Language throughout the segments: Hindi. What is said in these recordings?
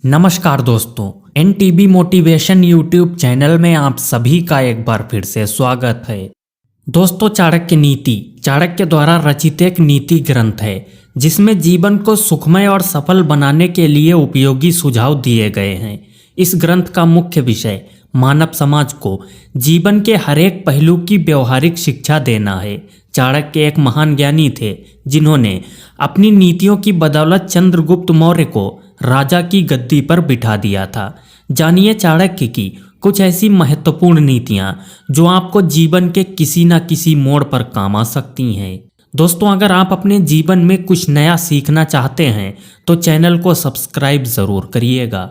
नमस्कार दोस्तों, एनटीबी मोटिवेशन यूट्यूब चैनल में आप सभी का एक बार फिर से स्वागत है। दोस्तों, चाणक्य द्वारा रचित एक नीति ग्रंथ है जिसमें जीवन को सुखमय और सफल बनाने के लिए उपयोगी सुझाव दिए गए हैं। इस ग्रंथ का मुख्य विषय मानव समाज को जीवन के हर एक पहलू की व्यवहारिक शिक्षा देना है। चाणक्य एक महान ज्ञानी थे जिन्होंने अपनी नीतियों की बदौलत चंद्रगुप्त मौर्य को राजा की गद्दी पर बिठा दिया था। जानिए चाणक्य की कुछ ऐसी महत्वपूर्ण नीतियां जो आपको जीवन के किसी न किसी मोड़ पर काम आ सकती हैं। दोस्तों, अगर आप अपने जीवन में कुछ नया सीखना चाहते हैं तो चैनल को सब्सक्राइब जरूर करिएगा।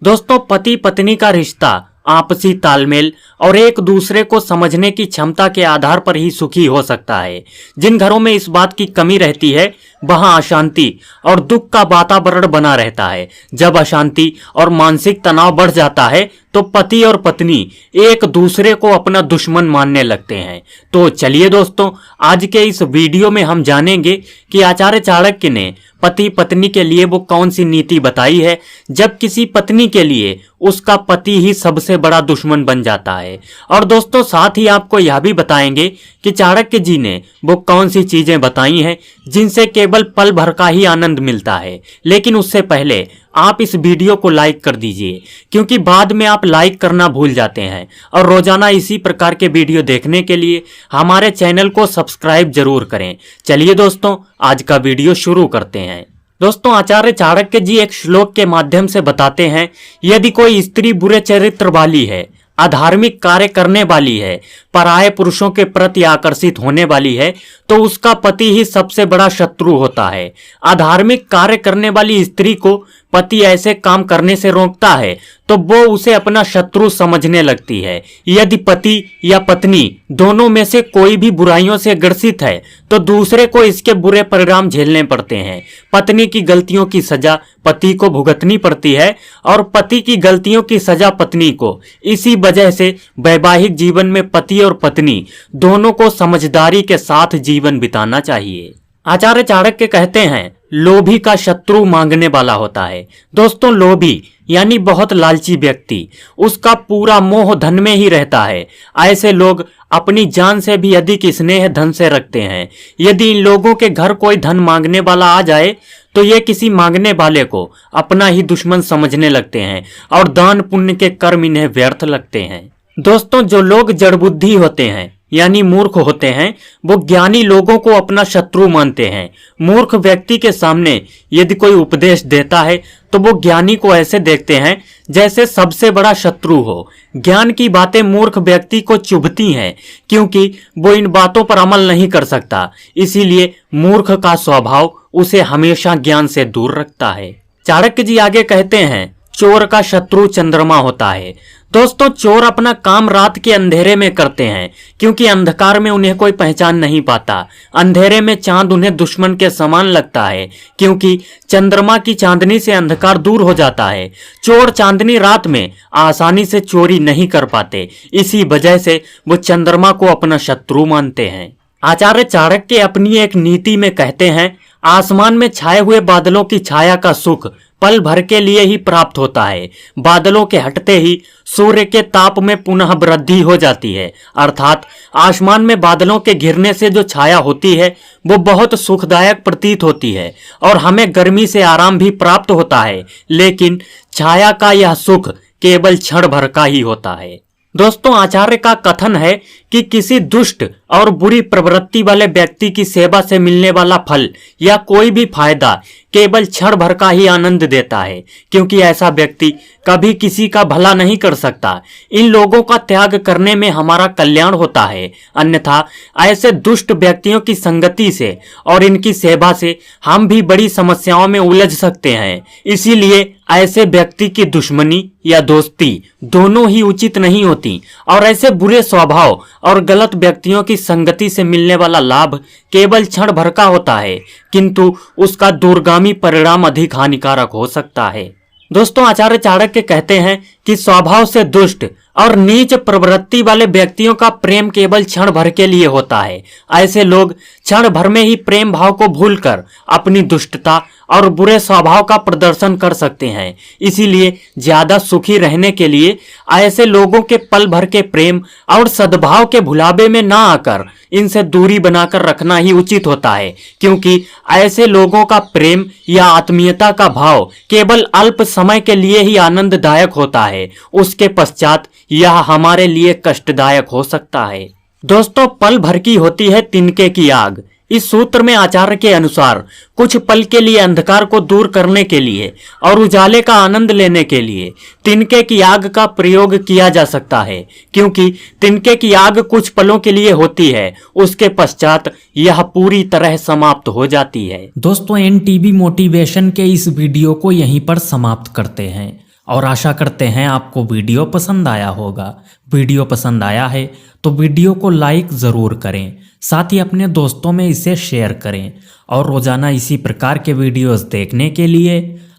दोस्तों, पति पत्नी का रिश्ता आपसी तालमेल और एक दूसरे को समझने की क्षमता के आधार पर ही सुखी हो सकता है। जिन घरों में इस बात की कमी रहती है वहां अशांति और दुख का वातावरण बना रहता है। जब अशांति और मानसिक तनाव बढ़ जाता है तो पति और पत्नी एक दूसरे को अपना दुश्मन मानने लगते हैं। तो चलिए दोस्तों, आज के इस वीडियो में हम जानेंगे कि आचार्य चाणक्य ने पति पत्नी के लिए वो कौन सी नीति बताई है जब किसी पत्नी के लिए उसका पति ही सबसे बड़ा दुश्मन बन जाता है। और दोस्तों, साथ ही आपको यह भी बताएंगे कि चाणक्य जी ने वो कौन सी चीजें बताई हैं जिनसे केवल पल भर का ही आनंद मिलता है। लेकिन उससे पहले आप इस वीडियो को लाइक कर दीजिए, क्योंकि बाद में आप लाइक करना भूल जाते हैं। और रोजाना इसी प्रकार के वीडियो देखने के लिए हमारे चैनल को सब्सक्राइब जरूर करें। चलिए दोस्तों, आज का वीडियो शुरू करते हैं। दोस्तों, आचार्य चाणक्य जी एक श्लोक के माध्यम से बताते हैं, यदि कोई स्त्री बुरे चरित्र वाली है, अधार्मिक कार्य करने वाली है, पराये पुरुषों के प्रति आकर्षित होने वाली है, तो उसका पति ही सबसे बड़ा शत्रु होता है। अधार्मिक कार्य करने वाली स्त्री को पति ऐसे काम करने से रोकता है तो वो उसे अपना शत्रु समझने लगती है। यदि पति या पत्नी दोनों में से कोई भी बुराइयों से ग्रसित है तो दूसरे को इसके बुरे परिणाम झेलने पड़ते हैं। पत्नी की गलतियों की सजा पति को भुगतनी पड़ती है और पति की गलतियों की सजा पत्नी को। इसी वजह से वैवाहिक जीवन में पति और पत्नी दोनों को समझदारी के साथ जीवन बिताना चाहिए। आचार्य चाणक्य कहते हैं, लोभी का शत्रु मांगने वाला होता है। दोस्तों, लोभी यानी बहुत लालची व्यक्ति, उसका पूरा मोह धन में ही रहता है। ऐसे लोग अपनी जान से भी अधिक स्नेह धन से रखते हैं। यदि इन लोगों के घर कोई धन मांगने वाला आ जाए तो ये किसी मांगने वाले को अपना ही दुश्मन समझने लगते हैं और दान पुण्य के कर्म इन्हें व्यर्थ लगते हैं। दोस्तों, जो लोग जड़बुद्धि होते हैं यानी मूर्ख होते हैं, वो ज्ञानी लोगों को अपना शत्रु मानते हैं। मूर्ख व्यक्ति के सामने यदि कोई उपदेश देता है तो वो ज्ञानी को ऐसे देखते हैं जैसे सबसे बड़ा शत्रु हो। ज्ञान की बातें मूर्ख व्यक्ति को चुभती हैं क्योंकि वो इन बातों पर अमल नहीं कर सकता। इसीलिए मूर्ख का स्वभाव उसे हमेशा ज्ञान से दूर रखता है। चाणक्य जी आगे कहते हैं, चोर का शत्रु चंद्रमा होता है। दोस्तों, चोर अपना काम रात के अंधेरे में करते हैं क्योंकि अंधकार में उन्हें कोई पहचान नहीं पाता। अंधेरे में चांद उन्हें दुश्मन के समान लगता है क्योंकि चंद्रमा की चांदनी से अंधकार दूर हो जाता है। चोर चांदनी रात में आसानी से चोरी नहीं कर पाते, इसी वजह से वो चंद्रमा को अपना शत्रु मानते हैं। आचार्य चाणक्य अपनी एक नीति में कहते हैं, आसमान में छाए हुए बादलों की छाया का सुख पल भर के लिए ही प्राप्त होता है। बादलों के हटते ही सूर्य के ताप में पुनः वृद्धि हो जाती है। अर्थात आसमान में बादलों के घिरने से जो छाया होती है वो बहुत सुखदायक प्रतीत होती है और हमें गर्मी से आराम भी प्राप्त होता है। लेकिन छाया का यह सुख केवल क्षण भर का ही होता है। दोस्तों, आचार्य का कथन है कि किसी दुष्ट और बुरी प्रवृत्ति वाले व्यक्ति की सेवा से मिलने वाला फल या कोई भी फायदा केवल क्षण भर का ही आनंद देता है, क्योंकि ऐसा व्यक्ति कभी किसी का भला नहीं कर सकता। इन लोगों का त्याग करने में हमारा कल्याण होता है, अन्यथा ऐसे दुष्ट व्यक्तियों की संगति से और इनकी सेवा से हम भी बड़ी समस्याओं में उलझ सकते हैं। इसीलिए ऐसे व्यक्ति की दुश्मनी या दोस्ती दोनों ही उचित नहीं होती और ऐसे बुरे स्वभाव और गलत व्यक्तियों की संगति से मिलने वाला लाभ केवल क्षण भर का होता है, किंतु उसका दूरगामी परिणाम अधिक हानिकारक हो सकता है। दोस्तों, आचार्य चाणक्य कहते हैं कि स्वभाव से दुष्ट और नीच प्रवृत्ति वाले व्यक्तियों का प्रेम केवल क्षण भर के लिए होता है। ऐसे लोग क्षण भर में ही प्रेम भाव को भूलकर अपनी दुष्टता और बुरे स्वभाव का प्रदर्शन कर सकते हैं। इसीलिए ज्यादा सुखी रहने के लिए ऐसे लोगों के पल भर के प्रेम और सद्भाव के भुलावे में ना आकर इनसे दूरी बनाकर रखना ही उचित होता है, क्योंकि ऐसे लोगों का प्रेम या आत्मीयता का भाव केवल अल्प समय के लिए ही आनंददायक होता है, उसके पश्चात यह हमारे लिए कष्टदायक हो सकता है। दोस्तों, पल भर की होती है तिनके की आग। इस सूत्र में आचार्य के अनुसार कुछ पल के लिए अंधकार को दूर करने के लिए और उजाले का आनंद लेने के लिए तिनके की आग का प्रयोग किया जा सकता है, क्योंकि तिनके की आग कुछ पलों के लिए होती है, उसके पश्चात यह पूरी तरह समाप्त हो जाती है। दोस्तों, एनटीबी मोटिवेशन के इस वीडियो को यहीं पर समाप्त करते हैं और आशा करते हैं आपको वीडियो पसंद आया होगा। वीडियो पसंद आया है तो वीडियो को लाइक ज़रूर करें, साथ ही अपने दोस्तों में इसे शेयर करें और रोज़ाना इसी प्रकार के वीडियोस देखने के लिए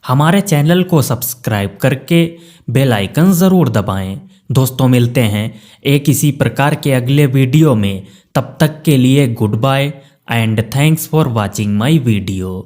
हमारे चैनल को सब्सक्राइब करके बेल आइकन ज़रूर दबाएं। दोस्तों, मिलते हैं एक इसी प्रकार के अगले वीडियो में। तब तक के लिए good bye and thanks for watching my video.